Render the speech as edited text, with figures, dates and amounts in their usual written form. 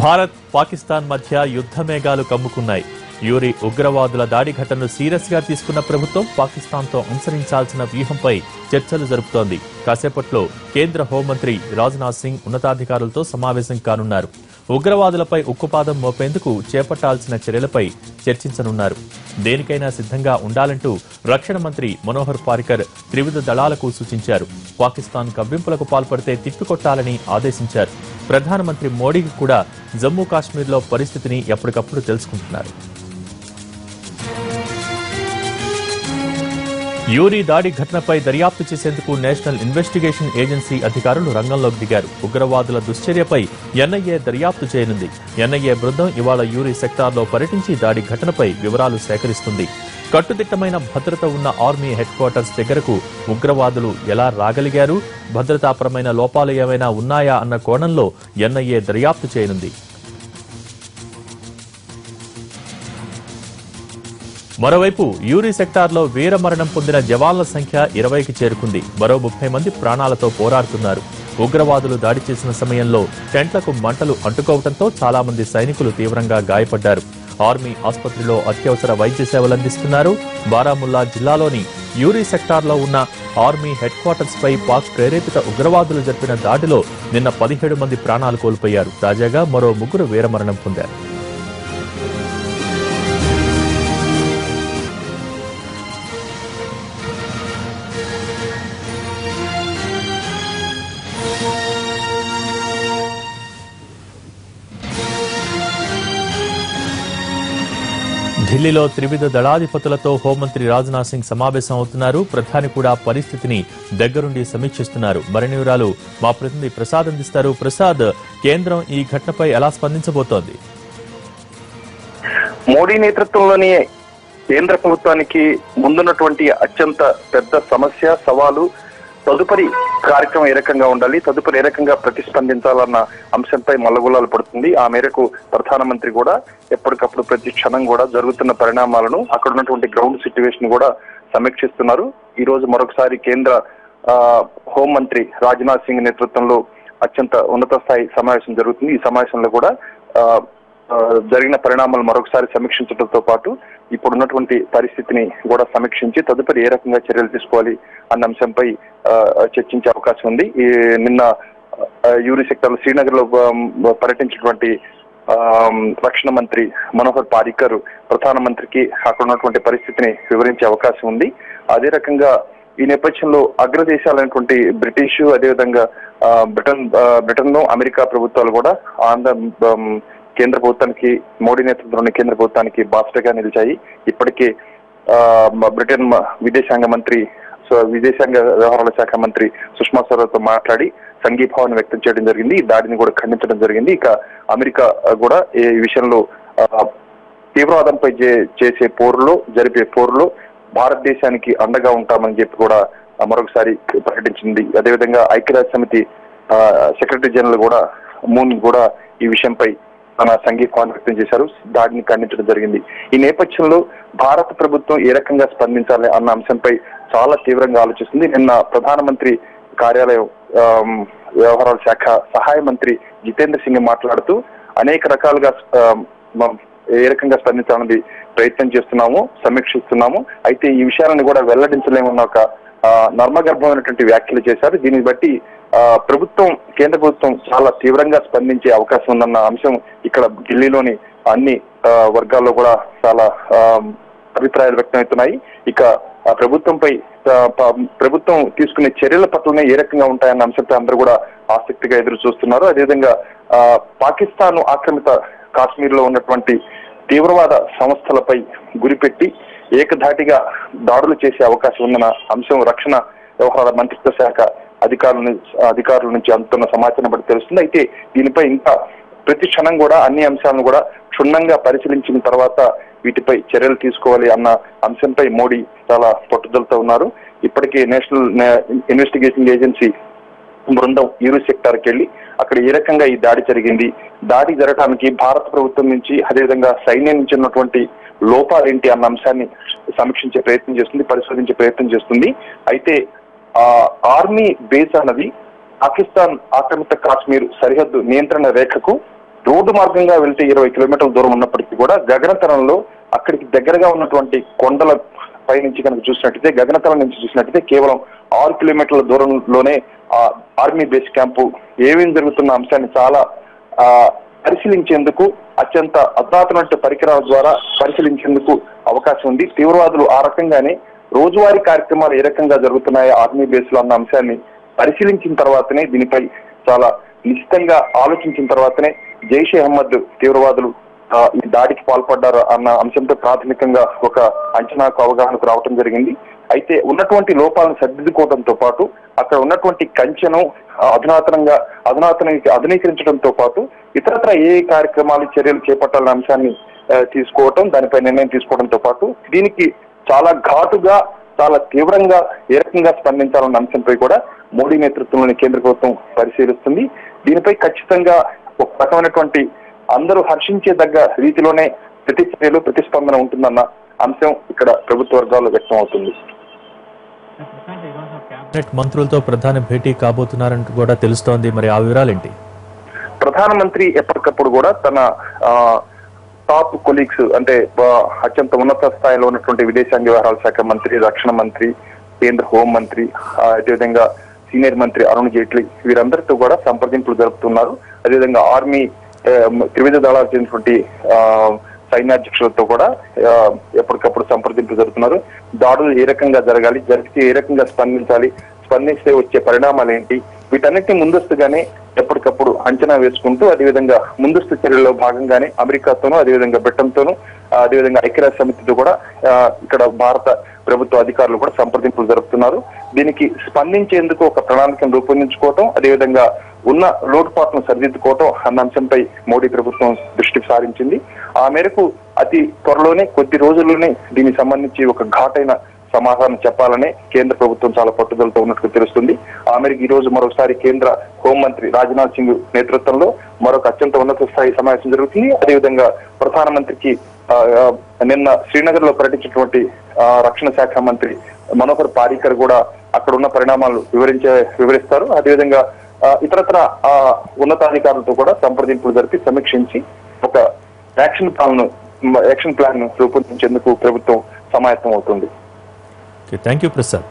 భారత్ పాకిస్తాన్ మధ్య యుద్ధ మేఘాలు కమ్ముకున్నాయి. యూరి ఉగ్రవాదుల దాడి ఘటనను సీరియస్ గా తీసుకున్న ప్రభుత్వం పాకిస్తాన్తో అనుసరించాల్సిన వ్యూహంపై చర్చలు జరుపుతోంది. కాసేపట్లో కేంద్ర హోంమంత్రి రాజ్నాథ్ సింగ్ ఉన్నతాధికారులతో సమావేశం కానున్నారు. ఉగ్రవాదులపై ఉక్కుపాదం మోపేందుకు చేపట్టాల్సిన చర్యలపై చర్చించనున్నారు. దేనికైనా సిద్ధంగా ఉండాలంటూ రక్షణ మంత్రి మనోహర్ పారికర్ త్రివిధ దళాలకు సూచించారు. పాకిస్తాన్ కవ్వింపులకు పాల్పడితే తిప్పికొట్టాలని ఆదేశించారు. ప్రధానమంత్రి మోడీకి కూడా జమ్మూ కాశ్మీర్లో పరిస్థితిని ఎప్పటికప్పుడు తెలుసుకుంటున్నారు. యూరి దాడి ఘటనపై దర్యాప్తు చేసేందుకు నేషనల్ ఇన్వెస్టిగేషన్ ఏజెన్సీ అధికారులు రంగంలోకి దిగారు. ఉగ్రవాదుల దుశ్చర్యపై ఎన్ఐఏ దర్యాప్తు చేయనుంది. ఎన్ఐఏ బృందం ఇవాళ యూరి సెక్టార్లో పర్యటించి దాడి ఘటనపై వివరాలు సేకరిస్తుంది. కట్టుదిట్టమైన భద్రత ఉన్న ఆర్మీ హెడ్ క్వార్టర్స్ దగ్గరకు ఉగ్రవాదులు ఎలా రాగలిగారు, భద్రతాపరమైన లోపాలు ఏమైనా ఉన్నాయా అన్న కోణంలో ఎన్ఐఏ దర్యాప్తు చేయనుంది. మరోవైపు యూరి సెక్టార్లో వీరమరణం పొందిన జవాన్ల సంఖ్య 20కి చేరుకుంది. మరో 30 మంది ప్రాణాలతో పోరాడుతున్నారు. ఉగ్రవాదులు దాడి చేసిన సమయంలో టెంట్లకు మంటలు అంటుకోవడంతో చాలా మంది సైనికులు తీవ్రంగా గాయపడ్డారు. ఆర్మీ ఆసుపత్రిలో అత్యవసర వైద్య సేవలు అందిస్తున్నారు. బారాముల్లా జిల్లాలోని యూరి సెక్టార్లో ఉన్న ఆర్మీ హెడ్ క్వార్టర్స్ పై పాక్ ప్రేరేపిత ఉగ్రవాదులు జరిపిన దాడిలో నిన్న 17 మంది ప్రాణాలు కోల్పోయారు. తాజాగా మరో 3 వీరమరణం పొందారు. ఢిల్లీలో త్రివిధ దళాధిపతులతో హోంమంత్రి రాజ్నాథ్ సింగ్ సమావేశం అవుతున్నారు. ప్రధాని కూడా పరిస్థితిని దగ్గరుండి సమీక్షిస్తున్నారు. మరిన్ని వివరాలు మా ప్రతినిధి ప్రసాద్ అందిస్తారు. ప్రసాద్, కేంద్రం ఈ ఘటనపై ఎలా స్పందించబోతోంది? మోడీ నేతృత్వంలోని కేంద్ర ప్రభుత్వానికి ముందున్నటువంటి అత్యంత పెద్ద సమస్య, సవాలు తదుపరి కార్యక్రమం ఏ రకంగా ఉండాలి, తదుపరి ఏ రకంగా ప్రతిస్పందించాలన్న అంశంపై మల్లగుల్లాలు పడుతుంది. ఆ మేరకు ప్రధానమంత్రి కూడా ఎప్పటికప్పుడు ప్రతి క్షణం కూడా జరుగుతున్న పరిణామాలను, అక్కడ ఉన్నటువంటి గ్రౌండ్ సిట్యువేషన్ కూడా సమీక్షిస్తున్నారు. ఈ రోజు మరొకసారి కేంద్ర హోంమంత్రి రాజ్నాథ్ సింగ్ నేతృత్వంలో అత్యంత ఉన్నత స్థాయి సమావేశం జరుగుతుంది. ఈ సమావేశంలో కూడా జరిగిన పరిణామాలు మరొకసారి సమీక్షించడంతో పాటు ఇప్పుడున్నటువంటి పరిస్థితిని కూడా సమీక్షించి తదుపరి ఏ రకంగా చర్యలు తీసుకోవాలి అన్న అంశంపై చర్చించే అవకాశం ఉంది. నిన్న యూరి సెక్టర్ శ్రీనగర్ లో పర్యటించినటువంటి రక్షణ మంత్రి మనోహర్ పారికర్ ప్రధానమంత్రికి అక్కడ ఉన్నటువంటి పరిస్థితిని వివరించే అవకాశం ఉంది. అదే రకంగా ఈ నేపథ్యంలో అగ్రదేశాలైనటువంటి బ్రిటిష్, అదేవిధంగా బ్రిటన్ అమెరికా ప్రభుత్వాలు కూడా కేంద్ర ప్రభుత్వానికి, మోడీ నేతృత్వంలోని కేంద్ర ప్రభుత్వానికి బాసటగా నిలిచాయి. ఇప్పటికే బ్రిటన్ విదేశాంగ వ్యవహారాల శాఖ మంత్రి సుష్మా స్వరాజ్తో మాట్లాడి సంఘీభావాన్ని వ్యక్తం చేయడం జరిగింది. ఈ దాడిని కూడా ఖండించడం జరిగింది. ఇక అమెరికా కూడా ఈ విషయంలో తీవ్రవాదంపై జరిపే పోరులో భారతదేశానికి అండగా ఉంటామని చెప్పి కూడా మరొకసారి ప్రకటించింది. అదేవిధంగా ఐక్యరాజ్య సమితి సెక్రటరీ జనరల్ కూడా మూన్ కూడా ఈ విషయంపై తన సంఘీభావాన్ని వ్యక్తం చేశారు. దాడిని ఖండించడం జరిగింది. ఈ నేపథ్యంలో భారత ప్రభుత్వం ఏ రకంగా స్పందించాలి అన్న అంశంపై చాలా తీవ్రంగా ఆలోచిస్తుంది. నిన్న ప్రధానమంత్రి కార్యాలయం వ్యవహారాల శాఖ సహాయ మంత్రి జితేంద్ర సింగ్ మాట్లాడుతూ అనేక రకాలుగా ఏ రకంగా స్పందించాలని ప్రయత్నం చేస్తున్నాము, సమీక్షిస్తున్నాము. అయితే ఈ విషయాలను కూడా వెల్లడించలేమన్న ఒక నర్మగర్భమైనటువంటి వ్యాఖ్యలు చేశారు. దీన్ని బట్టి కేంద్ర ప్రభుత్వం చాలా తీవ్రంగా స్పందించే అవకాశం ఉందన్న అంశం ఇక్కడ ఢిల్లీలోని అన్ని వర్గాల్లో కూడా చాలా అభిప్రాయాలు వ్యక్తమవుతున్నాయి. ఇక ప్రభుత్వం తీసుకునే చర్యల పట్లనే ఏ రకంగా ఉంటాయన్న అంశంపై అందరూ కూడా ఆసక్తిగా ఎదురు చూస్తున్నారు. అదేవిధంగా పాకిస్తాన్ ఆక్రమిత కాశ్మీర్ లో ఉన్నటువంటి తీవ్రవాద సంస్థలపై గురిపెట్టి ఏకధాటిగా దాడులు చేసే అవకాశం ఉందన్న అంశం రక్షణ వ్యవహారాల మంత్రిత్వ శాఖ అధికారుల నుంచి అందుతున్న సమాచారం బట్టి తెలుస్తుంది. అయితే దీనిపై ఇంకా ప్రతి క్షణం కూడా అన్ని అంశాలను కూడా క్షుణ్ణంగా పరిశీలించిన తర్వాత వీటిపై చర్యలు తీసుకోవాలి అన్న అంశంపై మోడీ చాలా పట్టుదలతో ఉన్నారు. ఇప్పటికే నేషనల్ ఇన్వెస్టిగేషన్ ఏజెన్సీ బృందం యూరి సెక్టార్కి వెళ్లి అక్కడ ఏ రకంగా ఈ దాడి జరిగింది, దాడి జరగడానికి భారత ప్రభుత్వం నుంచి అదేవిధంగా సైన్యం నుంచి ఉన్నటువంటి లోపాలేంటి అన్న అంశాన్ని సమీక్షించే ప్రయత్నం చేస్తుంది, పరిశోధించే ప్రయత్నం చేస్తుంది. అయితే ఆర్మీ బేస్ అన్నది పాకిస్తాన్ ఆక్రమిత కాశ్మీర్ సరిహద్దు నియంత్రణ రేఖకు రోడ్డు మార్గంగా వెళ్తే 20 కిలోమీటర్ల దూరం ఉన్నప్పటికీ కూడా గగనతలంలో అక్కడికి దగ్గరగా ఉన్నటువంటి కొండల పై నుంచి కనుక చూసినట్టయితే, గగనతలం నుంచి చూసినట్టయితే కేవలం 6 కిలోమీటర్ల దూరంలోనే ఆర్మీ బేస్ క్యాంపు ఏమేం జరుగుతున్న అంశాన్ని చాలా పరిశీలించేందుకు అత్యంత అధునాతన పరికరాల ద్వారా పరిశీలించేందుకు అవకాశం ఉంది. తీవ్రవాదులు ఆ రకంగానే రోజువారీ కార్యక్రమాలు ఏ రకంగా జరుగుతున్నాయో ఆర్మీ బేస్ లో అన్న అంశాన్ని పరిశీలించిన తర్వాతనే, దీనిపై చాలా నిశ్చితంగా ఆలోచించిన తర్వాతనే జైషే మహమ్మద్ తీవ్రవాదులు ఈ దాడికి పాల్పడ్డారు అన్న అంశంతో ప్రాథమికంగా ఒక అంచనాకు అవగాహనకు రావడం జరిగింది. అయితే ఉన్నటువంటి లోపాలను సరిదిద్దుకోవడంతో పాటు అక్కడ ఉన్నటువంటి కంచెను ఆధునీకరించడంతో పాటు ఇతరత్ర ఏ కార్యక్రమాలు చర్యలు చేపట్టాలన్న అంశాన్ని తీసుకోవటం, దానిపై నిర్ణయం తీసుకోవడంతో పాటు దీనికి చాలా ఘాటుగా చాలా తీవ్రంగా ఏ రకంగా స్పందించాలన్న అంశంపై కూడా మోడీ నేతృత్వంలోని కేంద్ర ప్రభుత్వం పరిశీలిస్తుంది. దీనిపై ఖచ్చితంగా ఒక రకమైనటువంటి అందరూ హర్షించేదగ్గ రీతిలోనే ప్రతిచర్యలు ప్రతిస్పందన ఉంటుందన్న అంశం ఇక్కడ ప్రభుత్వ వర్గాల్లో వ్యక్తం అవుతుంది. కేబినెట్ మంత్రులతో ప్రధాని భేటీ కాబోతున్నారంటూ కూడా తెలుస్తోంది. మరి ఆ వివరాలేంటి? ప్రధానమంత్రి ఎప్పటికప్పుడు కూడా తన టాప్ కొలీగ్స్ అంటే అత్యంత ఉన్నత స్థాయిలో ఉన్నటువంటి విదేశాంగ వ్యవహారాల శాఖ మంత్రి, రక్షణ మంత్రి, కేంద్ర హోం మంత్రి, అదేవిధంగా సీనియర్ మంత్రి అరుణ్ జైట్లీ వీరందరితో కూడా సంప్రదింపులు జరుపుతున్నారు. అదేవిధంగా ఆర్మీ త్రివిధ దళాలు చెందినటువంటి సైన్యాధ్యక్షులతో కూడా ఎప్పటికప్పుడు సంప్రదింపులు జరుగుతున్నారు. దాడులు ఏ రకంగా జరగాలి, జరిగితే ఏ రకంగా స్పందిస్తే వచ్చే పరిణామాలు ఏంటి, వీటన్నిటిని ముందస్తుగానే ఎప్పటికప్పుడు అంచనా వేసుకుంటూ, అదేవిధంగా ముందస్తు చర్యల్లో భాగంగానే అమెరికాతోనూ, అదేవిధంగా బ్రిటన్తోనూ, అదేవిధంగా ఐక్యరాజ్య సమితితో కూడా ఇక్కడ భారత ప్రభుత్వ అధికారులు కూడా సంప్రదింపులు జరుపుతున్నారు. దీనికి స్పందించేందుకు ఒక ప్రణాళికను రూపొందించుకోవటం, అదేవిధంగా ఉన్న లోటుపాట్లను సరిదిద్దుకోవటం అన్న అంశంపై మోడీ ప్రభుత్వం దృష్టి సారించింది. ఆ మేరకు అతి త్వరలోనే కొద్ది రోజుల్లోనే దీనికి సంబంధించి ఒక ఘాటైన సమాధానం చెప్పాలని కేంద్ర ప్రభుత్వం చాలా పట్టుదలతో ఉన్నట్లు తెలుస్తుంది. ఆ మేరకు ఈ రోజు మరోసారి కేంద్ర హోంమంత్రి రాజ్నాథ్ సింగ్ నేతృత్వంలో మరొక అత్యంత ఉన్నత స్థాయి సమావేశం జరుగుతుంది. అదేవిధంగా ప్రధానమంత్రికి నిన్న శ్రీనగర్ లో పర్యటించినటువంటి రక్షణ శాఖ మంత్రి మనోహర్ పారీకర్ కూడా అక్కడ ఉన్న పరిణామాలు వివరిస్తారు. అదేవిధంగా ఇతరత్ర ఉన్నతాధికారులతో కూడా సంప్రదింపులు జరిపి సమీక్షించి ఒక యాక్షన్ ప్లాన్ ను రూపొందించేందుకు ప్రభుత్వం సమాయత్తం అవుతుంది. Thank you Prasad.